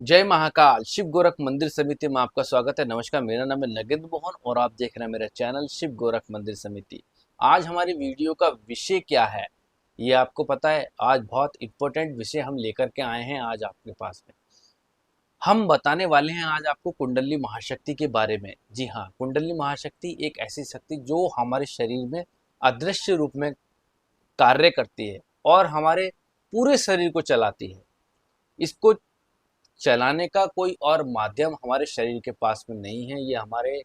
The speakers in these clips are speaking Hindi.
जय महाकाल। शिव गोरख मंदिर समिति में आपका स्वागत है। नमस्कार, मेरा नाम है नगेंद्र मोहन और आप देख रहे हैं मेरा चैनल शिव गोरख मंदिर समिति। आज हमारी वीडियो का विषय क्या है ये आपको पता है। आज बहुत इम्पोर्टेंट विषय हम लेकर के आए हैं। आज आपके पास में हम बताने वाले हैं आज आपको कुंडली महाशक्ति के बारे में। जी हाँ, कुंडली महाशक्ति एक ऐसी शक्ति जो हमारे शरीर में अदृश्य रूप में कार्य करती है और हमारे पूरे शरीर को चलाती है। इसको चलाने का कोई और माध्यम हमारे शरीर के पास में नहीं है। ये हमारे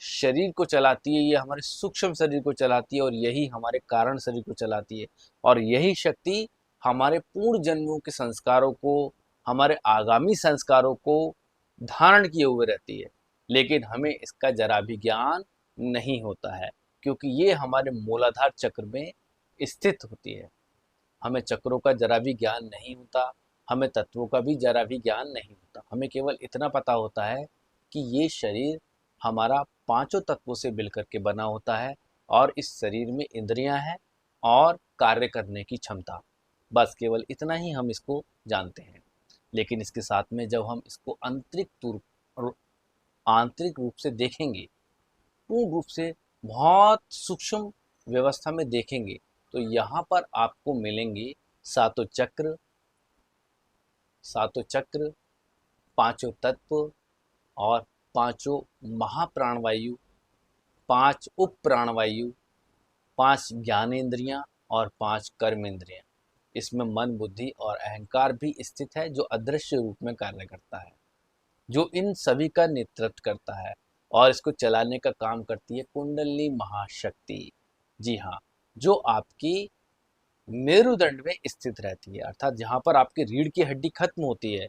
शरीर को चलाती है, ये हमारे सूक्ष्म शरीर को चलाती है और यही हमारे कारण शरीर को चलाती है। और यही शक्ति हमारे पूर्व जन्मों के संस्कारों को, हमारे आगामी संस्कारों को धारण किए हुए रहती है। लेकिन हमें इसका जरा भी ज्ञान नहीं होता है क्योंकि ये हमारे मूलाधार चक्र में स्थित होती है। हमें चक्रों का जरा भी ज्ञान नहीं होता, हमें तत्वों का भी जरा भी ज्ञान नहीं होता। हमें केवल इतना पता होता है कि ये शरीर हमारा पांचों तत्वों से मिलकर के बना होता है और इस शरीर में इंद्रियां हैं और कार्य करने की क्षमता। बस केवल इतना ही हम इसको जानते हैं। लेकिन इसके साथ में जब हम इसको आंतरिक रूप से देखेंगे, पूर्ण रूप से बहुत सूक्ष्म व्यवस्था में देखेंगे, तो यहाँ पर आपको मिलेंगे सातों चक्र, पांचों तत्व और पांचों महाप्राणवायु, पांच उप प्राणवायु, पांच ज्ञानेंद्रियां और पांच कर्मेंद्रियां। इसमें मन, बुद्धि और अहंकार भी स्थित है जो अदृश्य रूप में कार्य करता है, जो इन सभी का नेतृत्व करता है। और इसको चलाने का काम करती है कुंडली महाशक्ति। जी हाँ, जो आपकी मेरुदंड में स्थित रहती है, अर्थात जहाँ पर आपकी रीढ़ की हड्डी खत्म होती है।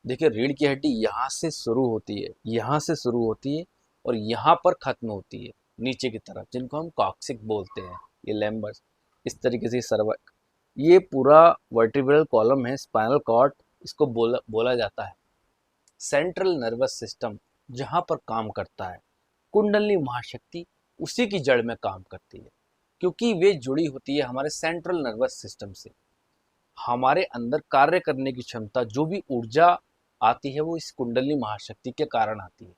देखिए, रीढ़ की हड्डी यहाँ से शुरू होती है, यहाँ से शुरू होती है और यहाँ पर खत्म होती है नीचे की तरफ, जिनको हम कॉक्सिक बोलते हैं। ये लैम्बर्स, इस तरीके से सर्वक, ये पूरा वर्टिब्रल कॉलम है, स्पाइनल कॉर्ड इसको बोला जाता है। सेंट्रल नर्वस सिस्टम जहाँ पर काम करता है, कुंडली महाशक्ति उसी की जड़ में काम करती है क्योंकि वे जुड़ी होती है हमारे सेंट्रल नर्वस सिस्टम से। हमारे अंदर कार्य करने की क्षमता, जो भी ऊर्जा आती है वो इस कुंडली महाशक्ति के कारण आती है।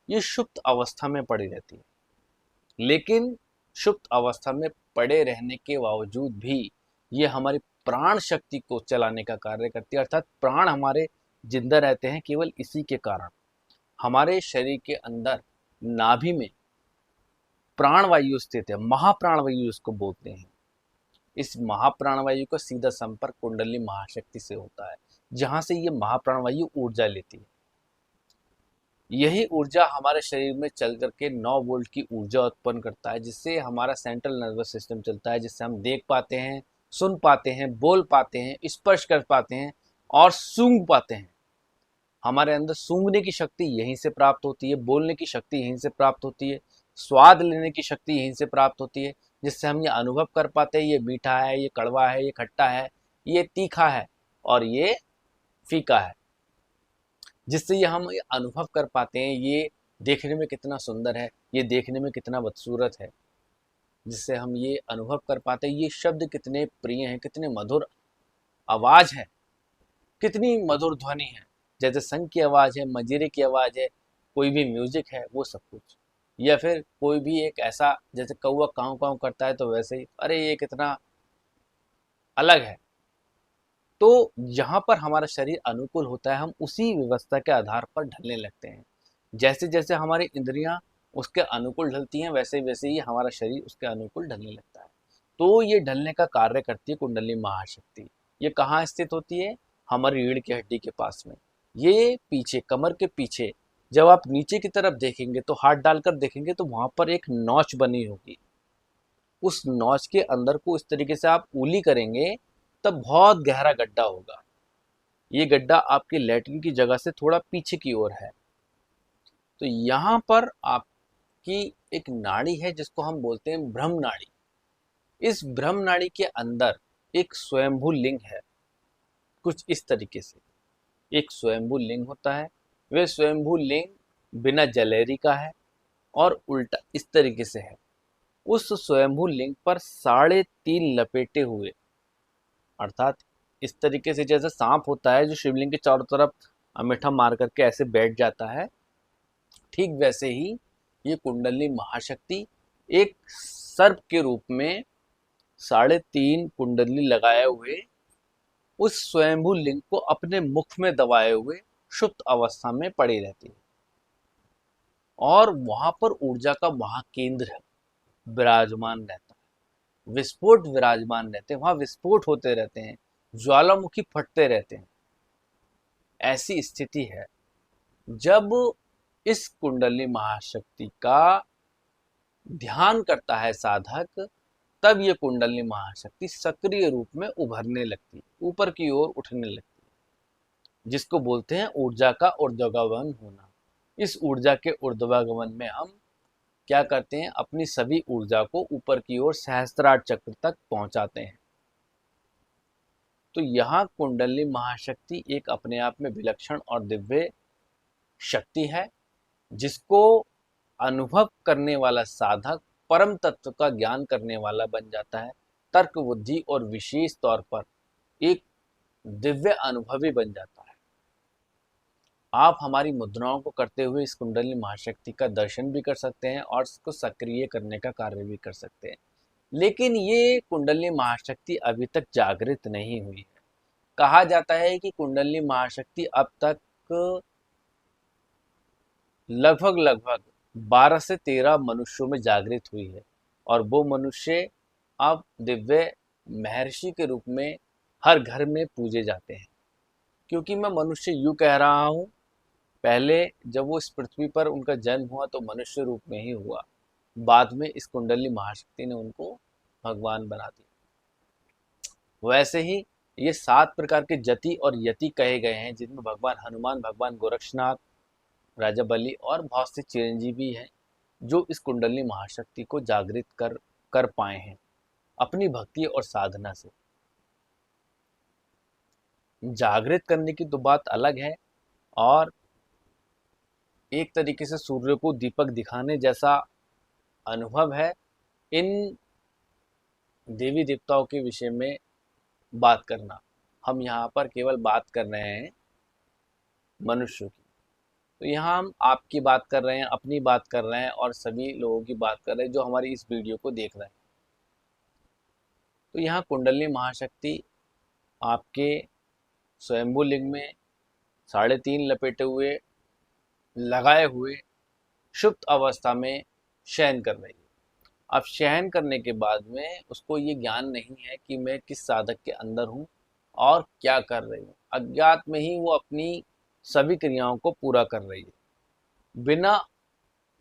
ये सुप्त अवस्था में पड़ी रहती है, लेकिन सुप्त अवस्था में पड़े रहने के बावजूद भी ये हमारी प्राण शक्ति को चलाने का कार्य करती है। अर्थात प्राण हमारे जिंदा रहते हैं केवल इसी के कारण। हमारे शरीर के अंदर नाभि में प्राणवायु स्थित है, महाप्राणवायु इसको बोलते हैं। इस महाप्राणवायु का सीधा संपर्क कुंडली महाशक्ति से होता है, जहां से ये महाप्राणवायु ऊर्जा लेती है। यही ऊर्जा हमारे शरीर में चल करके 9 वोल्ट की ऊर्जा उत्पन्न करता है, जिससे हमारा सेंट्रल नर्वस सिस्टम चलता है, जिससे हम देख पाते हैं, सुन पाते हैं, बोल पाते हैं, स्पर्श कर पाते हैं और सूंघ पाते हैं। हमारे अंदर सूंघने की शक्ति यहीं से प्राप्त होती है, बोलने की शक्ति यहीं से प्राप्त होती है, स्वाद लेने की शक्ति यहीं से प्राप्त होती है, जिससे हम ये अनुभव कर पाते हैं ये मीठा है, ये कड़वा है, ये खट्टा है, ये तीखा है और ये फीका है। जिससे ये हम ये अनुभव कर पाते हैं ये देखने में कितना सुंदर है, ये देखने में कितना बदसूरत है। जिससे हम ये अनुभव कर पाते हैं ये शब्द कितने प्रिय हैं, कितने मधुर आवाज़ है, कितनी मधुर ध्वनि है। जैसे शंख की आवाज़ है, मंजीरे की आवाज़ है, कोई भी म्यूजिक है, वो सब कुछ। या फिर कोई भी एक ऐसा, जैसे कौवा काँव काँव करता है तो वैसे ही, अरे ये कितना अलग है। तो जहाँ पर हमारा शरीर अनुकूल होता है हम उसी व्यवस्था के आधार पर ढलने लगते हैं। जैसे जैसे हमारी इंद्रियां उसके अनुकूल ढलती हैं, वैसे वैसे ही हमारा शरीर उसके अनुकूल ढलने लगता है। तो ये ढलने का कार्य करती है कुंडली महाशक्ति। ये कहाँ स्थित होती है? हमारी रीढ़ की हड्डी के पास में। ये पीछे, कमर के पीछे, जब आप नीचे की तरफ देखेंगे तो हाथ डालकर देखेंगे तो वहां पर एक नौच बनी होगी। उस नौच के अंदर को इस तरीके से आप उंगली करेंगे तब बहुत गहरा गड्ढा होगा। ये गड्ढा आपके लैट्रिन की जगह से थोड़ा पीछे की ओर है। तो यहाँ पर आपकी एक नाड़ी है जिसको हम बोलते हैं ब्रह्म नाड़ी। इस ब्रह्म नाड़ी के अंदर एक स्वयंभू लिंग है। कुछ इस तरीके से एक स्वयंभू लिंग होता है। वह स्वयंभू लिंग बिना जलेरी का है और उल्टा इस तरीके से है। उस स्वयंभू लिंग पर 3.5 लपेटे हुए, अर्थात इस तरीके से जैसे सांप होता है जो शिवलिंग के चारों तरफ अंगूठा मार करके ऐसे बैठ जाता है, ठीक वैसे ही ये कुंडली महाशक्ति एक सर्प के रूप में 3.5 कुंडली लगाए हुए उस स्वयंभू लिंग को अपने मुख में दबाए हुए सुप्त अवस्था में पड़ी रहती है और वहां पर ऊर्जा का महाकेंद्र विराजमान रहता है, विस्फोट विराजमान रहते हैं, वहां विस्फोट होते रहते हैं, ज्वालामुखी फटते रहते हैं। ऐसी स्थिति है जब इस कुंडली महाशक्ति का ध्यान करता है साधक, तब ये कुंडली महाशक्ति सक्रिय रूप में उभरने लगती है, ऊपर की ओर उठने लगती है, जिसको बोलते हैं ऊर्जा का ऊर्ध्वगमन होना। इस ऊर्जा के ऊर्ध्वगमन में हम क्या करते हैं, अपनी सभी ऊर्जा को ऊपर की ओर सहस्त्रार चक्र तक पहुंचाते हैं। तो यहाँ कुंडली महाशक्ति एक अपने आप में विलक्षण और दिव्य शक्ति है, जिसको अनुभव करने वाला साधक परम तत्व का ज्ञान करने वाला बन जाता है, तर्क बुद्धि और विशेष तौर पर एक दिव्य अनुभवी बन जाता है। आप हमारी मुद्राओं को करते हुए इस कुंडली महाशक्ति का दर्शन भी कर सकते हैं और इसको सक्रिय करने का कार्य भी कर सकते हैं। लेकिन ये कुंडली महाशक्ति अभी तक जागृत नहीं हुई है। कहा जाता है कि कुंडली महाशक्ति अब तक लगभग 12 से 13 मनुष्यों में जागृत हुई है और वो मनुष्य अब दिव्य महर्षि के रूप में हर घर में पूजे जाते हैं। क्योंकि मैं मनुष्य यूँ कह रहा हूँ, पहले जब वो इस पृथ्वी पर उनका जन्म हुआ तो मनुष्य रूप में ही हुआ, बाद में इस कुंडली महाशक्ति ने उनको भगवान बना दिया। वैसे ही ये 7 प्रकार के जति और यति कहे गए हैं, जिनमें भगवान हनुमान, भगवान गोरक्षनाथ, राजा बलि और बहुत से चिरंजीवी हैं जो इस कुंडली महाशक्ति को जागृत कर पाए हैं अपनी भक्ति और साधना से। जागृत करने की तो बात अलग है, और एक तरीके से सूर्य को दीपक दिखाने जैसा अनुभव है इन देवी देवताओं के विषय में बात करना। हम यहाँ पर केवल बात कर रहे हैं मनुष्यों की। तो यहाँ हम आपकी बात कर रहे हैं, अपनी बात कर रहे हैं और सभी लोगों की बात कर रहे हैं जो हमारी इस वीडियो को देख रहे हैं। तो यहाँ कुंडली महाशक्ति आपके स्वयंभू लिंग में 3.5 लपेटे हुए, लगाए हुए सुप्त अवस्था में शयन कर रही है। अब शयन करने के बाद में उसको ये ज्ञान नहीं है कि मैं किस साधक के अंदर हूँ और क्या कर रही हूँ। अज्ञात में ही वो अपनी सभी क्रियाओं को पूरा कर रही है बिना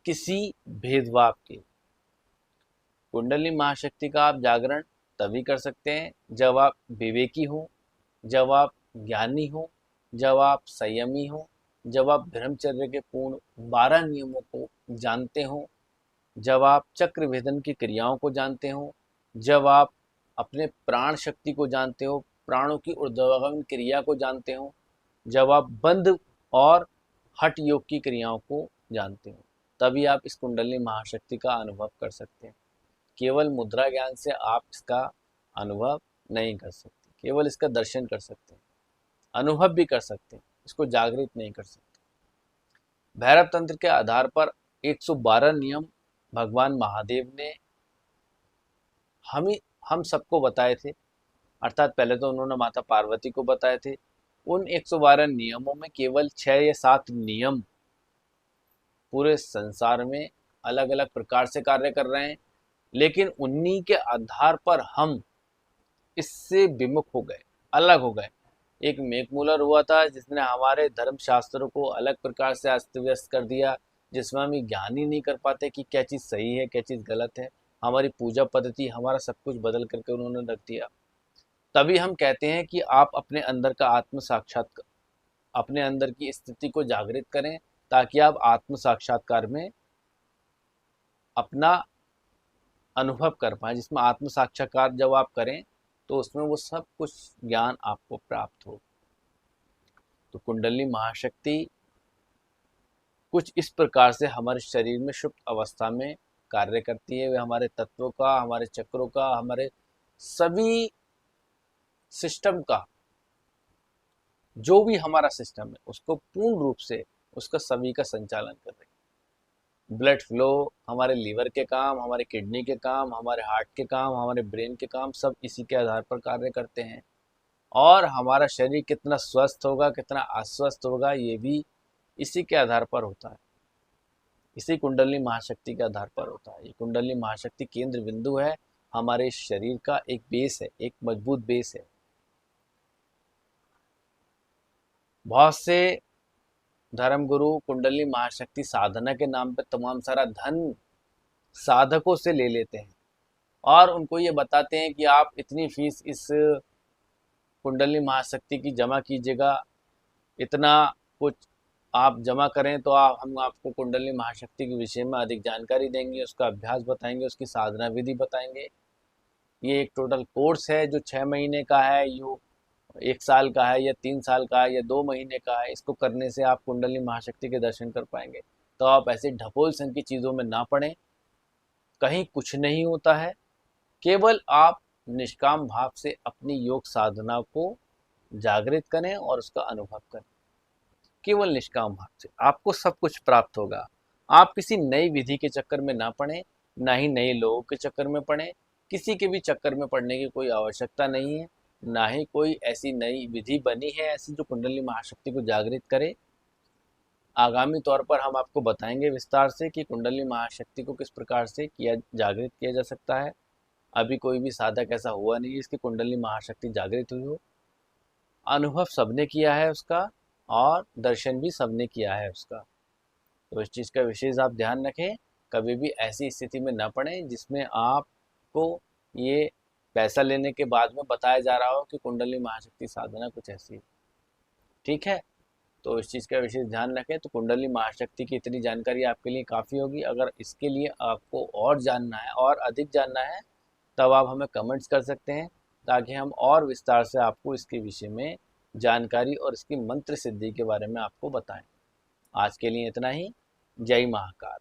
किसी भेदभाव के। कुंडली महाशक्ति का आप जागरण तभी कर सकते हैं जब आप विवेकी हो, जब आप ज्ञानी हो, जब आप संयमी हो, जब आप ब्रह्मचर्य के पूर्ण 12 नियमों को जानते हो, जब आप चक्र भेदन की क्रियाओं को जानते हो, जब आप अपने प्राण शक्ति को जानते हो, प्राणों की ऊर्ध्वगमन क्रिया को जानते हो, जब आप बंध और हठ योग की क्रियाओं को जानते हो, तभी आप इस कुंडली महाशक्ति का अनुभव कर सकते हैं। केवल मुद्रा ज्ञान से आप इसका अनुभव नहीं कर सकते, केवल इसका दर्शन कर सकते हैं, अनुभव भी कर सकते हैं, इसको जागृत नहीं कर सकते। भैरव तंत्र के आधार पर 112 नियम भगवान महादेव ने हम सबको बताए थे। अर्थात पहले तो उन्होंने माता पार्वती को बताए थे। उन 112 नियमों में केवल 6 या 7 नियम पूरे संसार में अलग अलग प्रकार से कार्य कर रहे हैं, लेकिन उन्हीं के आधार पर हम इससे विमुख हो गए, अलग हो गए। एक मेकमूलर हुआ था जिसने हमारे धर्म शास्त्रों को अलग प्रकार से अस्त व्यस्त कर दिया, जिसमें हम ज्ञान ही नहीं कर पाते कि क्या चीज़ सही है, क्या चीज़ गलत है। हमारी पूजा पद्धति, हमारा सब कुछ बदल करके उन्होंने रख दिया। तभी हम कहते हैं कि आप अपने अंदर का आत्म साक्षात्कार, अपने अंदर की स्थिति को जागृत करें, ताकि आप आत्म साक्षात्कार में अपना अनुभव कर पाएँ। जिसमें आत्म साक्षात्कार जब आप करें तो उसमें वो सब कुछ ज्ञान आपको प्राप्त हो। तो कुंडली महाशक्ति कुछ इस प्रकार से हमारे शरीर में सुप्त अवस्था में कार्य करती है। वे हमारे तत्वों का, हमारे चक्रों का, हमारे सभी सिस्टम का जो भी हमारा सिस्टम है उसको पूर्ण रूप से उसका सभी का संचालन कर रही है। ब्लड फ्लो, हमारे लीवर के काम, हमारे किडनी के काम, हमारे हार्ट के काम, हमारे ब्रेन के काम, सब इसी के आधार पर कार्य करते हैं। और हमारा शरीर कितना स्वस्थ होगा, कितना अस्वस्थ होगा, ये भी इसी के आधार पर होता है। इसी कुंडली महाशक्ति के आधार पर होता है। ये कुंडली महाशक्ति केंद्र बिंदु है, हमारे शरीर का एक बेस है, एक मजबूत बेस है। बहुत से धर्मगुरु कुंडली महाशक्ति साधना के नाम पे तमाम सारा धन साधकों से ले लेते हैं और उनको ये बताते हैं कि आप इतनी फीस इस कुंडली महाशक्ति की जमा कीजिएगा, इतना कुछ आप जमा करें तो हम आपको कुंडली महाशक्ति के विषय में अधिक जानकारी देंगे, उसका अभ्यास बताएंगे, उसकी साधना विधि बताएंगे। ये एक टोटल कोर्स है जो 6 महीने का है, यो 1 साल का है, या 3 साल का है, या 2 महीने का है। इसको करने से आप कुंडली महाशक्ति के दर्शन कर पाएंगे। तो आप ऐसे ढपोल संग की चीज़ों में ना पड़ें, कहीं कुछ नहीं होता है। केवल आप निष्काम भाव से अपनी योग साधना को जागृत करें और उसका अनुभव करें। केवल निष्काम भाव से आपको सब कुछ प्राप्त होगा। आप किसी नई विधि के चक्कर में ना पड़े, ना ही नए लोगों के चक्कर में पड़े। किसी के भी चक्कर में पड़ने की कोई आवश्यकता नहीं है, ना ही कोई ऐसी नई विधि बनी है ऐसी जो कुंडली महाशक्ति को जागृत करे। आगामी तौर पर हम आपको बताएंगे विस्तार से कि कुंडली महाशक्ति को किस प्रकार से जागृत किया जा सकता है। अभी कोई भी साधक ऐसा हुआ नहीं है इसकी कुंडली महाशक्ति जागृत हुई हो। अनुभव सबने किया है उसका, और दर्शन भी सबने किया है उसका। तो इस चीज़ का विशेष आप ध्यान रखें, कभी भी ऐसी स्थिति में न पड़े जिसमें आपको ये पैसा लेने के बाद में बताया जा रहा हो कि कुंडली महाशक्ति साधना कुछ ऐसी है। ठीक है, तो इस चीज़ का विशेष ध्यान रखें। तो कुंडली महाशक्ति की इतनी जानकारी आपके लिए काफ़ी होगी। अगर इसके लिए आपको और जानना है और अधिक जानना है तब आप हमें कमेंट्स कर सकते हैं, ताकि हम और विस्तार से आपको इसके विषय में जानकारी और इसकी मंत्र सिद्धि के बारे में आपको बताएं। आज के लिए इतना ही। जय महाकाल।